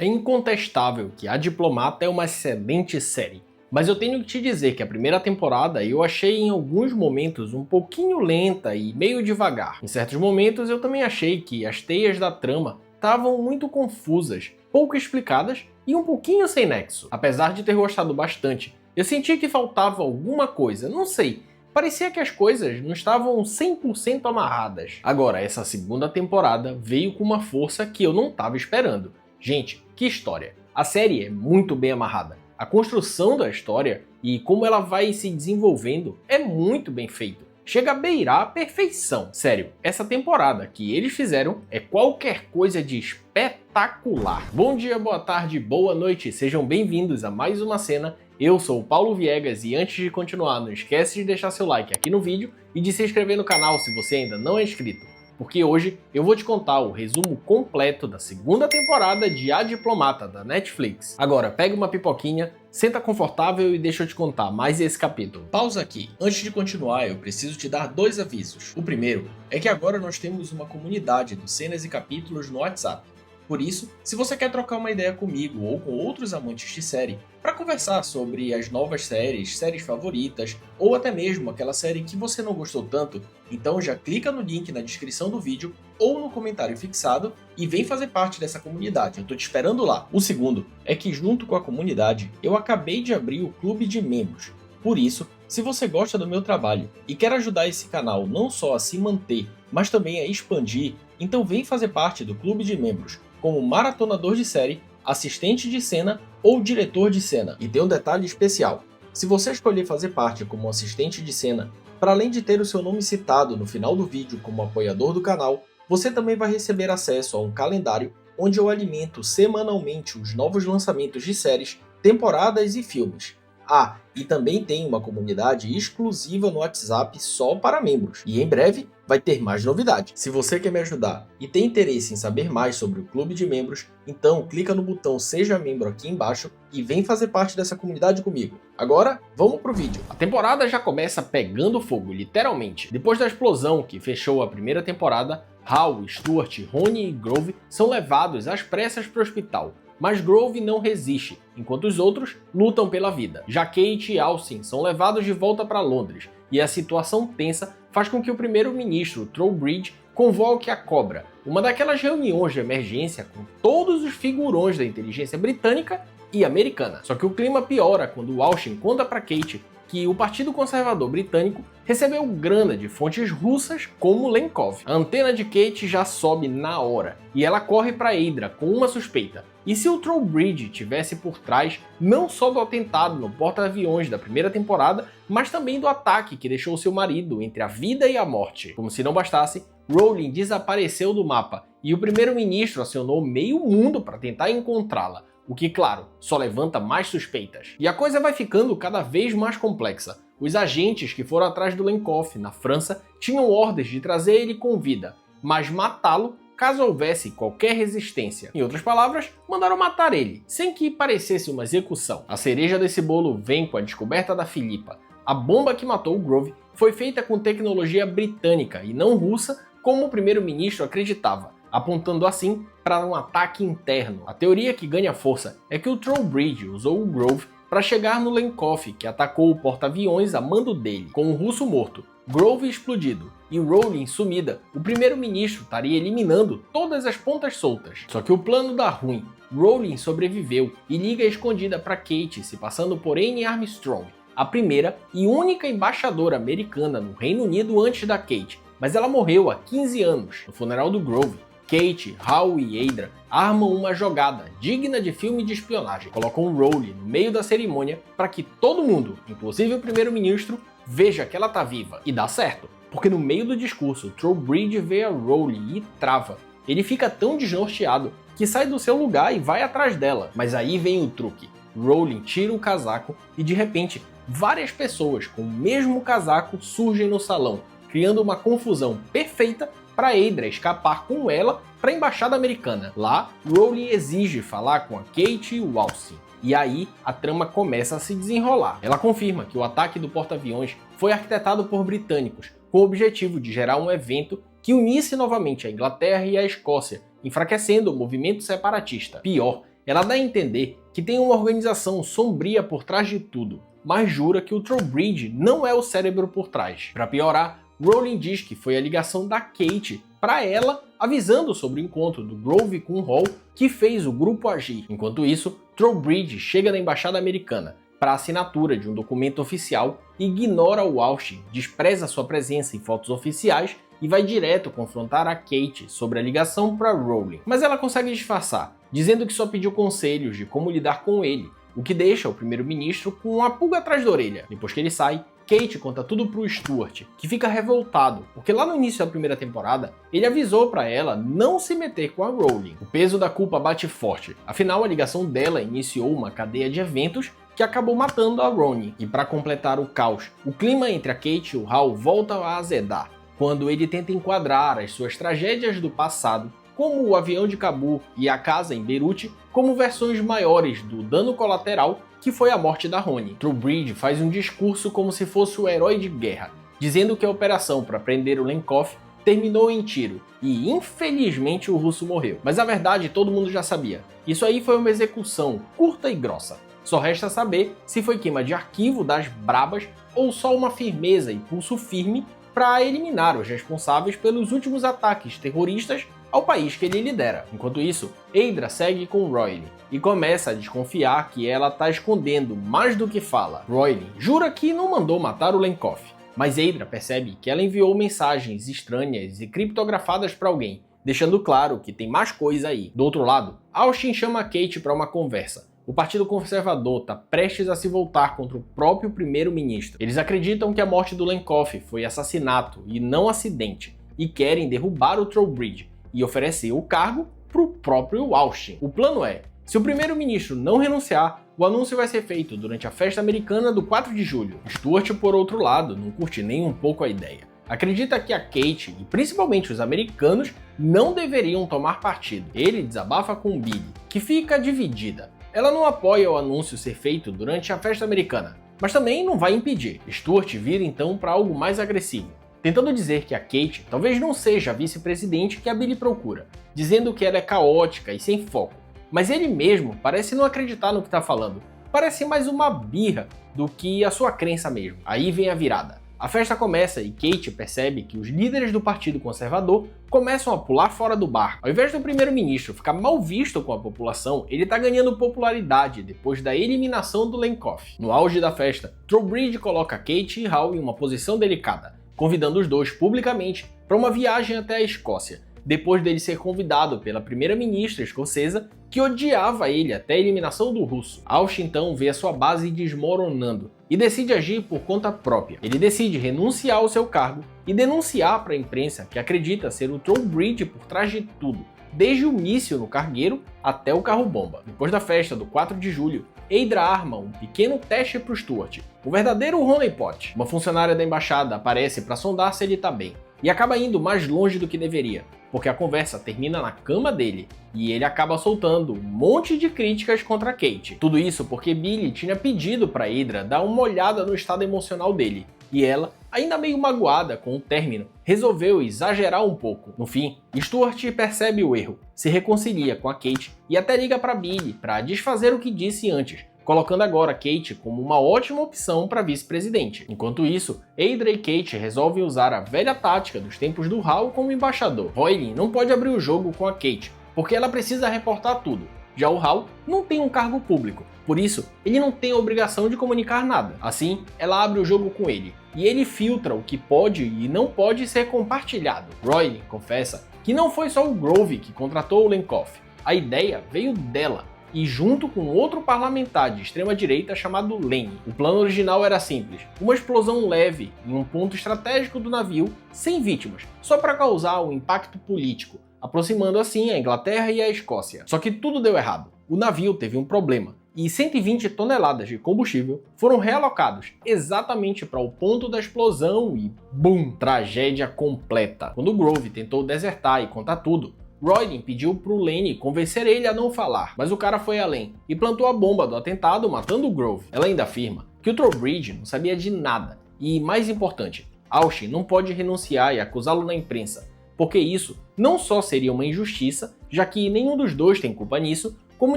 É incontestável que A Diplomata é uma excelente série, mas eu tenho que te dizer que a primeira temporada eu achei em alguns momentos um pouquinho lenta e meio devagar. Em certos momentos eu também achei que as teias da trama estavam muito confusas, pouco explicadas e um pouquinho sem nexo. Apesar de ter gostado bastante, eu senti que faltava alguma coisa, não sei. Parecia que as coisas não estavam 100% amarradas. Agora, essa segunda temporada veio com uma força que eu não estava esperando. Gente, que história! A série é muito bem amarrada. A construção da história e como ela vai se desenvolvendo é muito bem feito. Chega a beirar a perfeição. Sério, essa temporada que eles fizeram é qualquer coisa de espetacular. Bom dia, boa tarde, boa noite, sejam bem-vindos a mais uma cena. Eu sou o Paulo Viegas e antes de continuar, não esquece de deixar seu like aqui no vídeo e de se inscrever no canal se você ainda não é inscrito, porque hoje eu vou te contar o resumo completo da segunda temporada de A Diplomata da Netflix. Agora, pega uma pipoquinha, senta confortável e deixa eu te contar mais esse capítulo. Pausa aqui. Antes de continuar, eu preciso te dar dois avisos. O primeiro é que agora nós temos uma comunidade dos cenas e capítulos no WhatsApp. Por isso, se você quer trocar uma ideia comigo ou com outros amantes de série, para conversar sobre as novas séries favoritas, ou até mesmo aquela série que você não gostou tanto, então já clica no link na descrição do vídeo ou no comentário fixado e vem fazer parte dessa comunidade, eu tô te esperando lá. O segundo é que junto com a comunidade, eu acabei de abrir o clube de membros. Por isso, se você gosta do meu trabalho e quer ajudar esse canal não só a se manter, mas também a expandir, então vem fazer parte do clube de membros, como maratonador de série, assistente de cena ou diretor de cena. E tem um detalhe especial: se você escolher fazer parte como assistente de cena, para além de ter o seu nome citado no final do vídeo como apoiador do canal, você também vai receber acesso a um calendário onde eu alimento semanalmente os novos lançamentos de séries, temporadas e filmes. Ah, e também tem uma comunidade exclusiva no WhatsApp só para membros. E em breve vai ter mais novidades. Se você quer me ajudar e tem interesse em saber mais sobre o clube de membros, então clica no botão Seja Membro aqui embaixo e vem fazer parte dessa comunidade comigo. Agora, vamos pro vídeo. A temporada já começa pegando fogo, literalmente. Depois da explosão que fechou a primeira temporada, Hal, Stuart, Rony e Grove são levados às pressas para o hospital. Mas Grove não resiste, enquanto os outros lutam pela vida. Já Kate e Austin são levados de volta para Londres, e a situação tensa faz com que o primeiro-ministro Trowbridge convoque a Cobra, uma daquelas reuniões de emergência com todos os figurões da inteligência britânica e americana. Só que o clima piora quando Austin conta para Kate que o Partido Conservador Britânico recebeu grana de fontes russas como Lenkov. A antena de Kate já sobe na hora, e ela corre para Hydra com uma suspeita. E se o Trowbridge tivesse por trás não só do atentado no porta-aviões da primeira temporada, mas também do ataque que deixou seu marido entre a vida e a morte? Como se não bastasse, Rowling desapareceu do mapa, e o primeiro-ministro acionou meio mundo para tentar encontrá-la. O que, claro, só levanta mais suspeitas. E a coisa vai ficando cada vez mais complexa. Os agentes que foram atrás do Lenkoff, na França, tinham ordens de trazer ele com vida, mas matá-lo caso houvesse qualquer resistência. Em outras palavras, mandaram matar ele, sem que parecesse uma execução. A cereja desse bolo vem com a descoberta da Philippa. A bomba que matou o Grove foi feita com tecnologia britânica e não russa, como o primeiro-ministro acreditava, apontando assim para um ataque interno. A teoria que ganha força é que o Trowbridge usou o Grove para chegar no Lenkoff, que atacou o porta-aviões a mando dele. Com o russo morto, Grove explodido e Rowling sumida, o primeiro-ministro estaria eliminando todas as pontas soltas. Só que o plano dá ruim. Rowling sobreviveu e liga escondida para Kate, se passando por Anne Armstrong, a primeira e única embaixadora americana no Reino Unido antes da Kate, mas ela morreu há 15 anos. No funeral do Grove, Kate, Hal e Hydra armam uma jogada digna de filme de espionagem. Colocam Rowling no meio da cerimônia para que todo mundo, inclusive o primeiro-ministro, veja que ela tá viva. E dá certo, porque no meio do discurso, Trowbridge vê a Rowling e trava. Ele fica tão desnorteado que sai do seu lugar e vai atrás dela. Mas aí vem o truque. Rowling tira o casaco e de repente, várias pessoas com o mesmo casaco surgem no salão, criando uma confusão perfeita para Hydra escapar com ela para a embaixada americana. Lá, Rowling exige falar com a Kate e o Austin. E aí, a trama começa a se desenrolar. Ela confirma que o ataque do porta-aviões foi arquitetado por britânicos, com o objetivo de gerar um evento que unisse novamente a Inglaterra e a Escócia, enfraquecendo o movimento separatista. Pior ela dá a entender que tem uma organização sombria por trás de tudo, mas jura que o Trowbridge não é o cérebro por trás. Para piorar, Rowling diz que foi a ligação da Kate para ela, avisando sobre o encontro do Grove com o Hall, que fez o grupo agir. Enquanto isso, Trowbridge chega na embaixada americana para a assinatura de um documento oficial, ignora o Austin, despreza sua presença em fotos oficiais e vai direto confrontar a Kate sobre a ligação para Rowling. Mas ela consegue disfarçar, dizendo que só pediu conselhos de como lidar com ele, o que deixa o primeiro-ministro com uma pulga atrás da orelha. Depois que ele sai, Kate conta tudo pro Stuart, que fica revoltado, porque lá no início da primeira temporada, ele avisou para ela não se meter com a Rowling. O peso da culpa bate forte, afinal a ligação dela iniciou uma cadeia de eventos que acabou matando a Ronnie. E para completar o caos, o clima entre a Kate e o Hal volta a azedar, quando ele tenta enquadrar as suas tragédias do passado, como o avião de Cabul e a casa em Beirute, como versões maiores do dano colateral que foi a morte da Ronnie. Trowbridge faz um discurso como se fosse o herói de guerra, dizendo que a operação para prender o Lenkoff terminou em tiro e, infelizmente, o russo morreu. Mas a verdade todo mundo já sabia. Isso aí foi uma execução curta e grossa. Só resta saber se foi queima de arquivo das brabas ou só uma firmeza e pulso firme para eliminar os responsáveis pelos últimos ataques terroristas ao país que ele lidera. Enquanto isso, Aedra segue com Royle e começa a desconfiar que ela está escondendo mais do que fala. Royle jura que não mandou matar o Lenkoff, mas Aedra percebe que ela enviou mensagens estranhas e criptografadas para alguém, deixando claro que tem mais coisa aí. Do outro lado, Austin chama Kate para uma conversa. O Partido Conservador está prestes a se voltar contra o próprio primeiro-ministro. Eles acreditam que a morte do Lenkoff foi assassinato e não acidente, e querem derrubar o Trowbridge e oferecer o cargo para o próprio Austin. O plano é, se o primeiro-ministro não renunciar, o anúncio vai ser feito durante a festa americana do 4 de julho. Stuart, por outro lado, não curte nem um pouco a ideia. Acredita que a Kate, e principalmente os americanos, não deveriam tomar partido. Ele desabafa com Billy, que fica dividida. Ela não apoia o anúncio ser feito durante a festa americana, mas também não vai impedir. Stuart vira então para algo mais agressivo, tentando dizer que a Kate talvez não seja a vice-presidente que a Billy procura, dizendo que ela é caótica e sem foco. Mas ele mesmo parece não acreditar no que está falando, parece mais uma birra do que a sua crença mesmo. Aí vem a virada. A festa começa e Kate percebe que os líderes do Partido Conservador começam a pular fora do barco. Ao invés do primeiro-ministro ficar mal visto com a população, ele está ganhando popularidade depois da eliminação do Lenkoff. No auge da festa, Trowbridge coloca Kate e Hal em uma posição delicada, convidando os dois publicamente para uma viagem até a Escócia, depois dele ser convidado pela primeira-ministra escocesa, que odiava ele até a eliminação do russo. Austin então vê a sua base desmoronando e decide agir por conta própria. Ele decide renunciar ao seu cargo e denunciar para a imprensa que acredita ser o Trowbridge por trás de tudo, desde o míssil no cargueiro até o carro-bomba. Depois da festa do 4 de julho, Aedra arma um pequeno teste para o Stuart, o verdadeiro honeypot. Uma funcionária da embaixada aparece para sondar se ele está bem, e acaba indo mais longe do que deveria, porque a conversa termina na cama dele, e ele acaba soltando um monte de críticas contra Kate. Tudo isso porque Billy tinha pedido para Aedra dar uma olhada no estado emocional dele, e ela, ainda meio magoada com o término, resolveu exagerar um pouco. No fim, Stuart percebe o erro, se reconcilia com a Kate e até liga para Billy para desfazer o que disse antes, colocando agora Kate como uma ótima opção para vice-presidente. Enquanto isso, Aedra e Kate resolvem usar a velha tática dos tempos do Hal como embaixador. Royle não pode abrir o jogo com a Kate, porque ela precisa reportar tudo. Já o Hal não tem um cargo público, por isso ele não tem a obrigação de comunicar nada. Assim, ela abre o jogo com ele, e ele filtra o que pode e não pode ser compartilhado. Royle confessa que não foi só o Grove que contratou o Lenkoff, a ideia veio dela, e junto com outro parlamentar de extrema-direita chamado Lenny. O plano original era simples, uma explosão leve em um ponto estratégico do navio, sem vítimas, só para causar um impacto político, aproximando assim a Inglaterra e a Escócia. Só que tudo deu errado. O navio teve um problema, e 120 toneladas de combustível foram realocados exatamente para o ponto da explosão e BUM! Tragédia completa. Quando o Grove tentou desertar e contar tudo, Royle pediu pro Lenny convencer ele a não falar, mas o cara foi além e plantou a bomba do atentado matando o Grove. Ela ainda afirma que o Trowbridge não sabia de nada e, mais importante, Austin não pode renunciar e acusá-lo na imprensa, porque isso não só seria uma injustiça, já que nenhum dos dois tem culpa nisso, como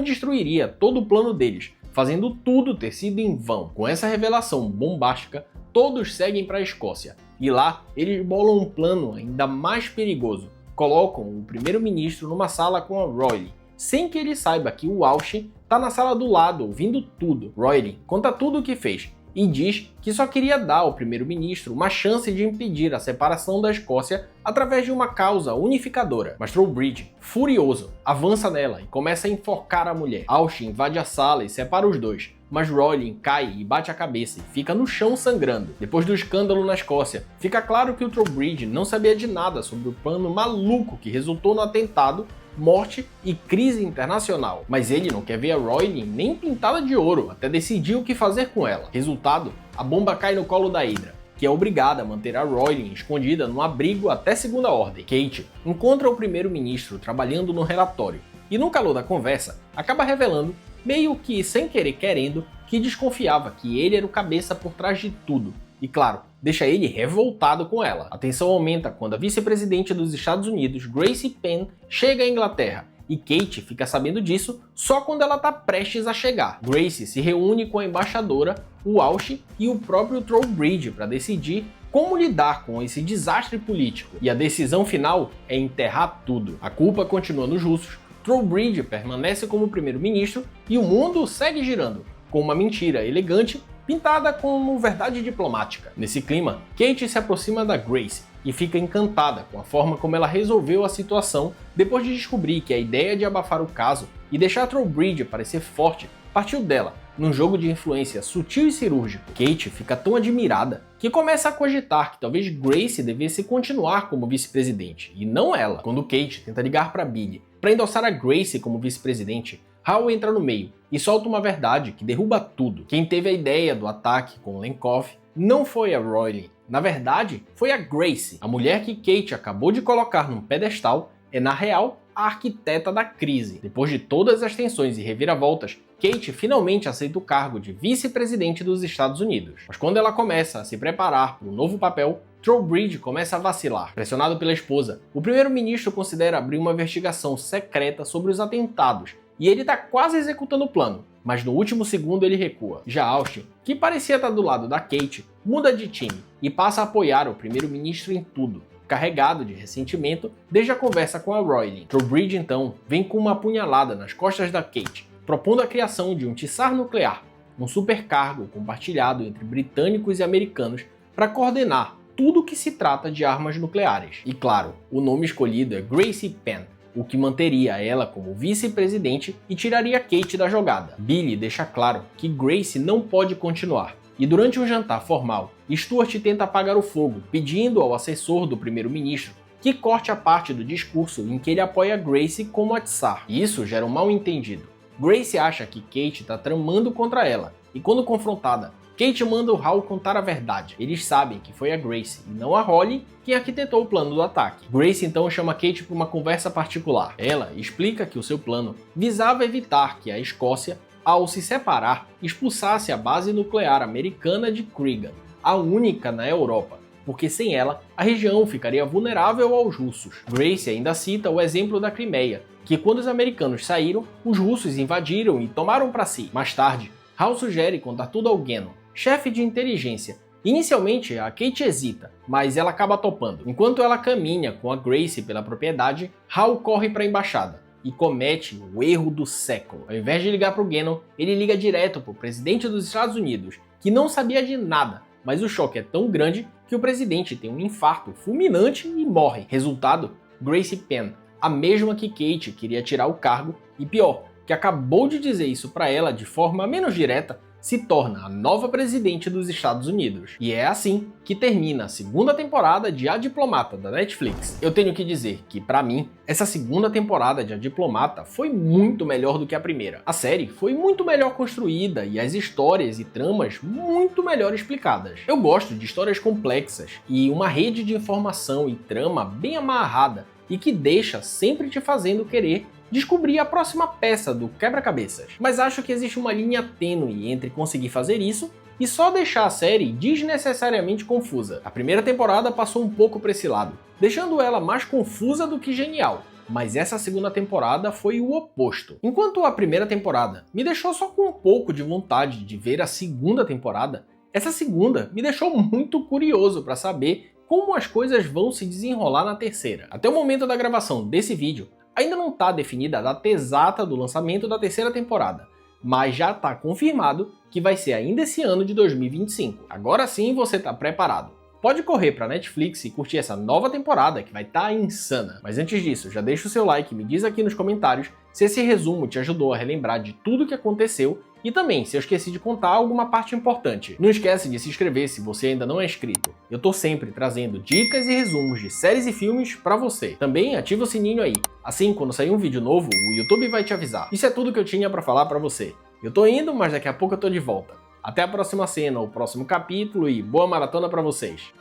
destruiria todo o plano deles, fazendo tudo ter sido em vão. Com essa revelação bombástica, todos seguem para a Escócia, e lá eles bolam um plano ainda mais perigoso. Colocam o primeiro-ministro numa sala com a Royle, sem que ele saiba que o Walsh está na sala do lado, ouvindo tudo. Royle conta tudo o que fez e diz que só queria dar ao primeiro-ministro uma chance de impedir a separação da Escócia através de uma causa unificadora. Mas Trowbridge, furioso, avança nela e começa a enforcar a mulher. Walsh invade a sala e separa os dois, mas Royle cai e bate a cabeça e fica no chão sangrando. Depois do escândalo na Escócia, fica claro que o Trowbridge não sabia de nada sobre o plano maluco que resultou no atentado, morte e crise internacional. Mas ele não quer ver a Royle nem pintada de ouro, até decidir o que fazer com ela. Resultado, a bomba cai no colo da Hydra, que é obrigada a manter a Royle escondida num abrigo até segunda ordem. Kate encontra o primeiro-ministro trabalhando no relatório e no calor da conversa acaba revelando, meio que sem querer querendo, que desconfiava que ele era o cabeça por trás de tudo. E claro, deixa ele revoltado com ela. A tensão aumenta quando a vice-presidente dos Estados Unidos, Gracie Penn, chega à Inglaterra, e Kate fica sabendo disso só quando ela está prestes a chegar. Gracie se reúne com a embaixadora, o Walsh e o próprio Trowbridge para decidir como lidar com esse desastre político. E a decisão final é enterrar tudo. A culpa continua nos russos, Trowbridge permanece como primeiro-ministro e o mundo segue girando, com uma mentira elegante pintada como verdade diplomática. Nesse clima, Kate se aproxima da Gracie e fica encantada com a forma como ela resolveu a situação depois de descobrir que a ideia de abafar o caso e deixar Trowbridge parecer forte partiu dela, num jogo de influência sutil e cirúrgico. Kate fica tão admirada que começa a cogitar que talvez Gracie devesse continuar como vice-presidente, e não ela. Quando Kate tenta ligar para Billy para endossar a Gracie como vice-presidente, Hal entra no meio e solta uma verdade que derruba tudo. Quem teve a ideia do ataque com Lenkov não foi a Royle. Na verdade, foi a Gracie. A mulher que Kate acabou de colocar num pedestal é, na real, a arquiteta da crise. Depois de todas as tensões e reviravoltas, Kate finalmente aceita o cargo de vice-presidente dos Estados Unidos. Mas quando ela começa a se preparar para um novo papel, Trowbridge começa a vacilar. Pressionado pela esposa, o primeiro-ministro considera abrir uma investigação secreta sobre os atentados, e ele está quase executando o plano, mas no último segundo ele recua. Já Austin, que parecia estar do lado da Kate, muda de time e passa a apoiar o primeiro-ministro em tudo, carregado de ressentimento desde a conversa com a Royle. Trowbridge então vem com uma apunhalada nas costas da Kate, propondo a criação de um Tsar nuclear, um supercargo compartilhado entre britânicos e americanos para coordenar tudo que se trata de armas nucleares. E claro, o nome escolhido é Gracie Penn, o que manteria ela como vice-presidente e tiraria Kate da jogada. Billy deixa claro que Gracie não pode continuar, e durante um jantar formal, Stuart tenta apagar o fogo, pedindo ao assessor do primeiro-ministro que corte a parte do discurso em que ele apoia Gracie como a Tsar. Isso gera um mal-entendido. Gracie acha que Kate está tramando contra ela, e quando confrontada, Kate manda o Hal contar a verdade. Eles sabem que foi a Gracie, e não a Holly, quem arquitetou o plano do ataque. Gracie então chama Kate para uma conversa particular. Ela explica que o seu plano visava evitar que a Escócia, ao se separar, expulsasse a base nuclear americana de Cregan, a única na Europa, porque sem ela, a região ficaria vulnerável aos russos. Gracie ainda cita o exemplo da Crimeia, que quando os americanos saíram, os russos invadiram e tomaram para si. Mais tarde, Hal sugere contar tudo ao Gannon, chefe de inteligência. Inicialmente, a Kate hesita, mas ela acaba topando. Enquanto ela caminha com a Gracie pela propriedade, Hal corre para a embaixada e comete o erro do século. Ao invés de ligar para o Gannon, ele liga direto para o presidente dos Estados Unidos, que não sabia de nada, mas o choque é tão grande que o presidente tem um infarto fulminante e morre. Resultado, Gracie Penn, a mesma que Kate queria tirar o cargo, e pior, que acabou de dizer isso para ela de forma menos direta, se torna a nova presidente dos Estados Unidos. E é assim que termina a segunda temporada de A Diplomata da Netflix. Eu tenho que dizer que, para mim, essa segunda temporada de A Diplomata foi muito melhor do que a primeira. A série foi muito melhor construída e as histórias e tramas muito melhor explicadas. Eu gosto de histórias complexas e uma rede de informação e trama bem amarrada e que deixa sempre te fazendo querer descobrir a próxima peça do quebra-cabeças. Mas acho que existe uma linha tênue entre conseguir fazer isso e só deixar a série desnecessariamente confusa. A primeira temporada passou um pouco para esse lado, deixando ela mais confusa do que genial. Mas essa segunda temporada foi o oposto. Enquanto a primeira temporada me deixou só com um pouco de vontade de ver a segunda temporada, essa segunda me deixou muito curioso para saber como as coisas vão se desenrolar na terceira. Até o momento da gravação desse vídeo, ainda não está definida a data exata do lançamento da terceira temporada, mas já está confirmado que vai ser ainda esse ano de 2025. Agora sim você está preparado. Pode correr para Netflix e curtir essa nova temporada que vai estar insana. Mas antes disso, já deixa o seu like e me diz aqui nos comentários se esse resumo te ajudou a relembrar de tudo o que aconteceu e também se eu esqueci de contar alguma parte importante. Não esquece de se inscrever se você ainda não é inscrito. Eu tô sempre trazendo dicas e resumos de séries e filmes pra você. Também ativa o sininho aí. Assim, quando sair um vídeo novo, o YouTube vai te avisar. Isso é tudo que eu tinha pra falar pra você. Eu tô indo, mas daqui a pouco eu tô de volta. Até a próxima cena, o próximo capítulo e boa maratona pra vocês.